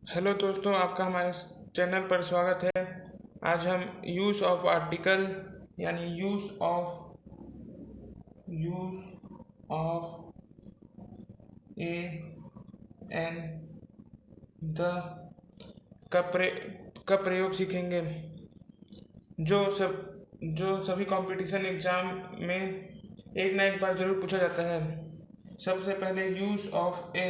Hello दोस्तों, आपका हमारे चैनल पर स्वागत है। आज हम यूज़ ऑफ आर्टिकल यानी use of a an the का प्रे का प्रयोग सीखेंगे, जो सभी कंपटीशन एग्जाम में एक ना एक बार जरूर पूछा जाता है। सबसे पहले यूज़ ऑफ ए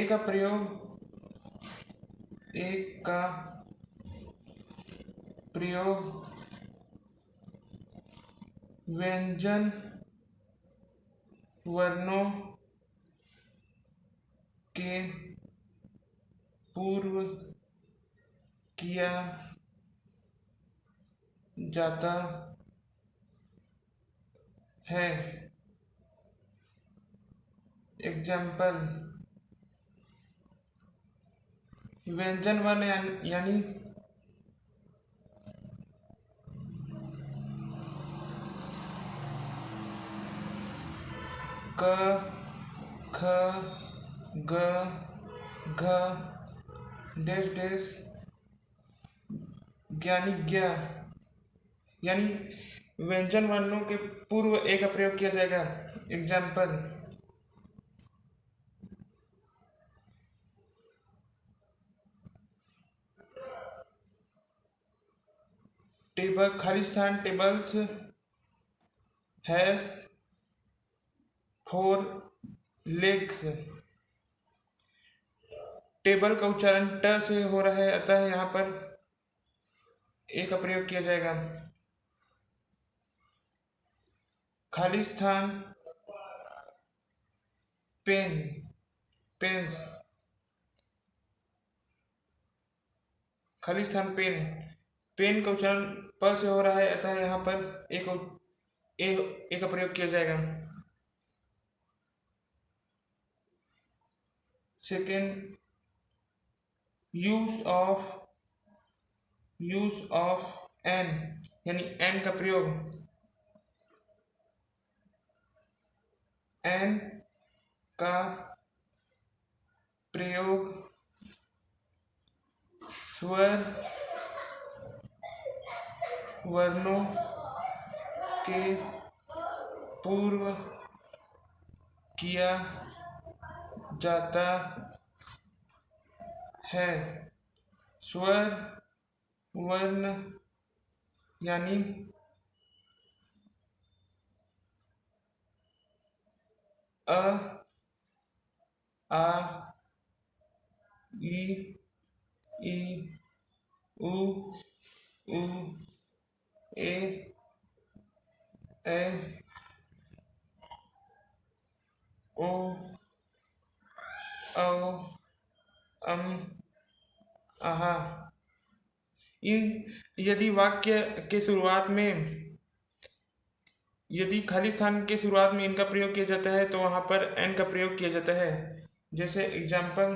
का प्रयोग व्यंजन वर्णों के पूर्व किया जाता है। एग्जाम्पल, व्यंजन वर्ण यानी क, ख, ग, घ, डैश डैश ज्ञानी ज्ञ, यानी व्यंजन वर्णों के पूर्व ए का प्रयोग किया जाएगा। एग्जाम्पल, टेबल खाली स्थान टेबल्स हैज 4 लेग्स। टेबल का उच्चारण ट से हो रहा है, अतः यहाँ पर ए का प्रयोग किया जाएगा। खाली स्थान पेन पेन्स, खाली स्थान पेन, पेन का उच्चारण प से हो रहा है, अतः यहाँ पर ए ए का प्रयोग किया जाएगा। सेकेंड, यूज ऑफ एन यानी एन का प्रयोग। एन का प्रयोग स्वर वर्णों के पूर्व किया जाता है। स्वर वर्ण यानी अ, आ, ई, ई, उ, ऊ, ए, ओ, औ, अम, आहा। इन यदि वाक्य के शुरुआत में यदि खाली स्थान के शुरुआत में इनका प्रयोग किया जाता है तो वहां पर एन का प्रयोग किया जाता है। जैसे एग्जाम्पल,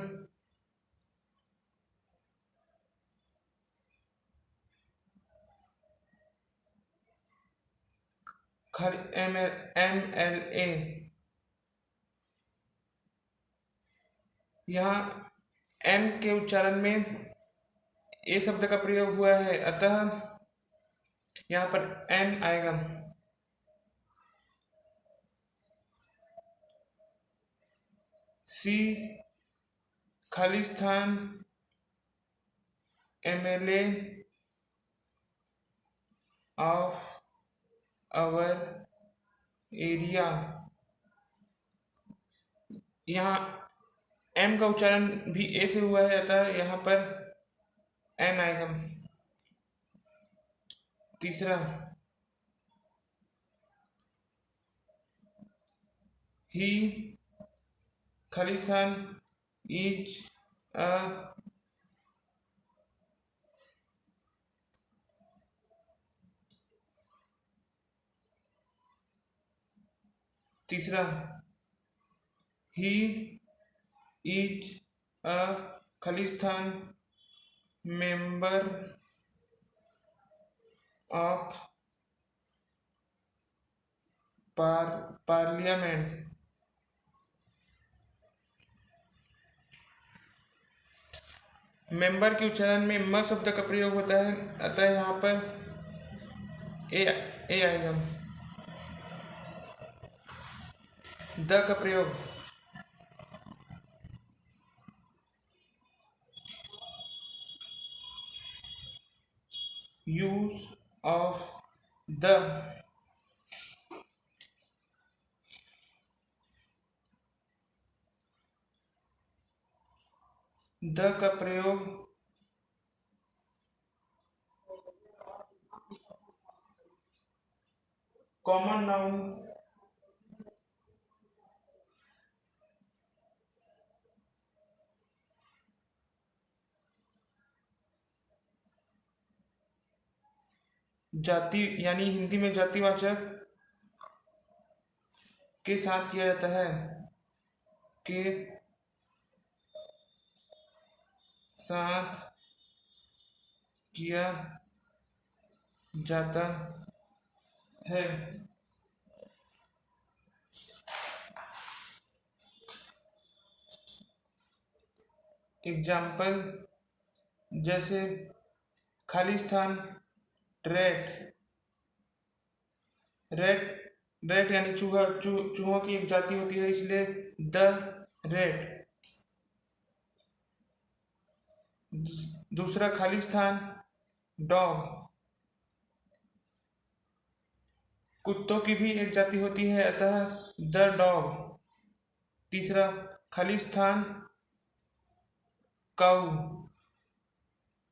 खाली MLA, यहाँ एम के उच्चारण में ए शब्द का प्रयोग हुआ है, अतः यहाँ पर एन आएगा। सी खाली स्थान MLA ऑफ आवर एरिया, यहाँ एम का उच्चारण भी ए से हुआ है, अतः यहाँ पर एन आएगा। तीसरा, ही खाली स्थान इज अ तीसरा, ही इज अ खाली स्थान मेंबर ऑफ पार्लियामेंट। मेंबर के उच्चारण में म शब्द का प्रयोग होता है, अतः यहाँ पर ए ए आएगा। द का प्रयोग यूज ऑफ द। द का प्रयोग कॉमन नाउन जाति यानी हिंदी में जातिवाचक के साथ किया जाता है, के साथ किया जाता है। एग्जाम्पल जैसे खाली स्थान रेट। रेट यानी चूहा, चूहों की एक जाति होती है, इसलिए द रेट। दूसरा खाली स्थान डॉग। कुत्तों की भी एक जाति होती है, अतः द डॉग। तीसरा खाली स्थान काऊ।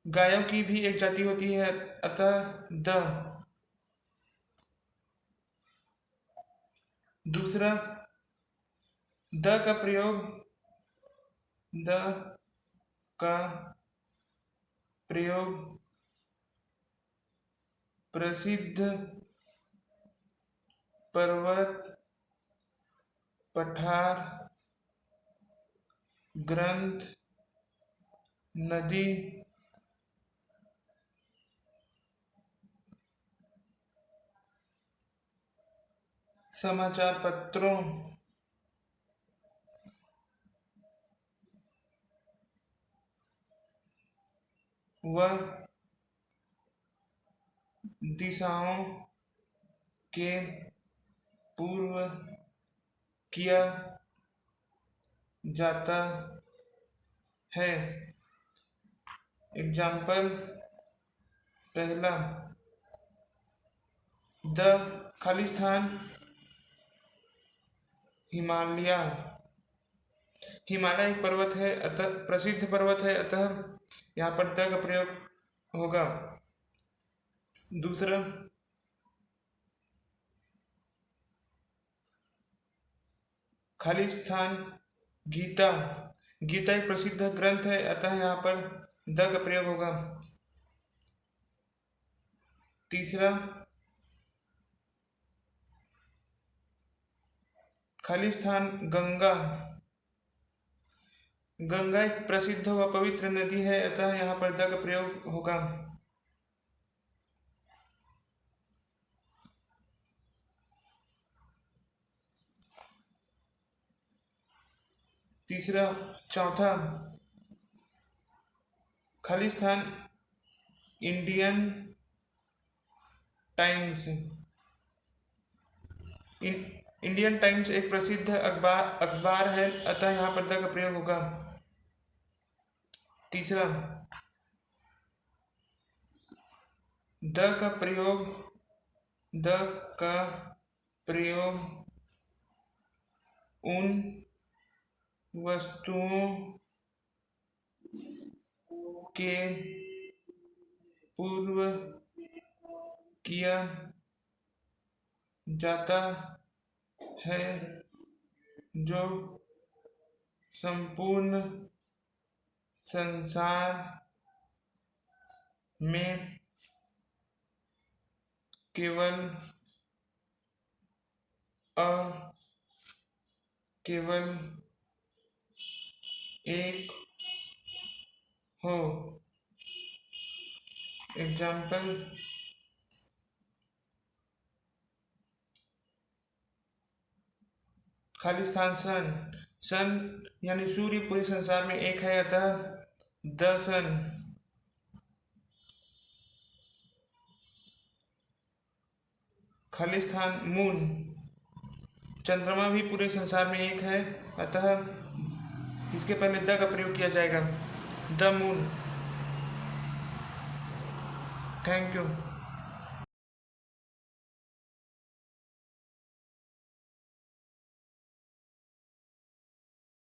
गायों की भी एक जाति होती है, अतः द। दूसरा द का प्रयोग द का प्रयोग प्रसिद्ध पर्वत, पठार, ग्रंथ, नदी, समाचार पत्रों, व दिशाओं के पूर्व किया जाता है। एग्जाम्पल पहला द खाली स्थान हिमालय। हिमालय एक पर्वत है, अतः प्रसिद्ध पर्वत है, अतः यहाँ पर द का प्रयोग होगा। दूसरा खाली स्थान गीता। गीता एक प्रसिद्ध ग्रंथ है, अतः यहाँ पर द का प्रयोग होगा। तीसरा खाली स्थान गंगा। गंगा एक प्रसिद्ध व पवित्र नदी है, अतः यहाँ पर द का प्रयोग होगा। तीसरा चौथा खाली स्थान इंडियन टाइम्स। इंडियन टाइम्स एक प्रसिद्ध अखबार है, अतः यहाँ पर द का प्रयोग होगा। तीसरा द का प्रयोग द का प्रयोग उन वस्तुओं के पूर्व किया जाता है जो संपूर्ण संसार में केवल और केवल एक हो। एग्जाम्पल खाली स्थान सन। सन यानी सूर्य पूरे संसार में एक है, अतः द सन। खाली स्थान मून। चंद्रमा भी पूरे संसार में एक है, अतः इसके पहले द का प्रयोग किया जाएगा, द मून। Thank you.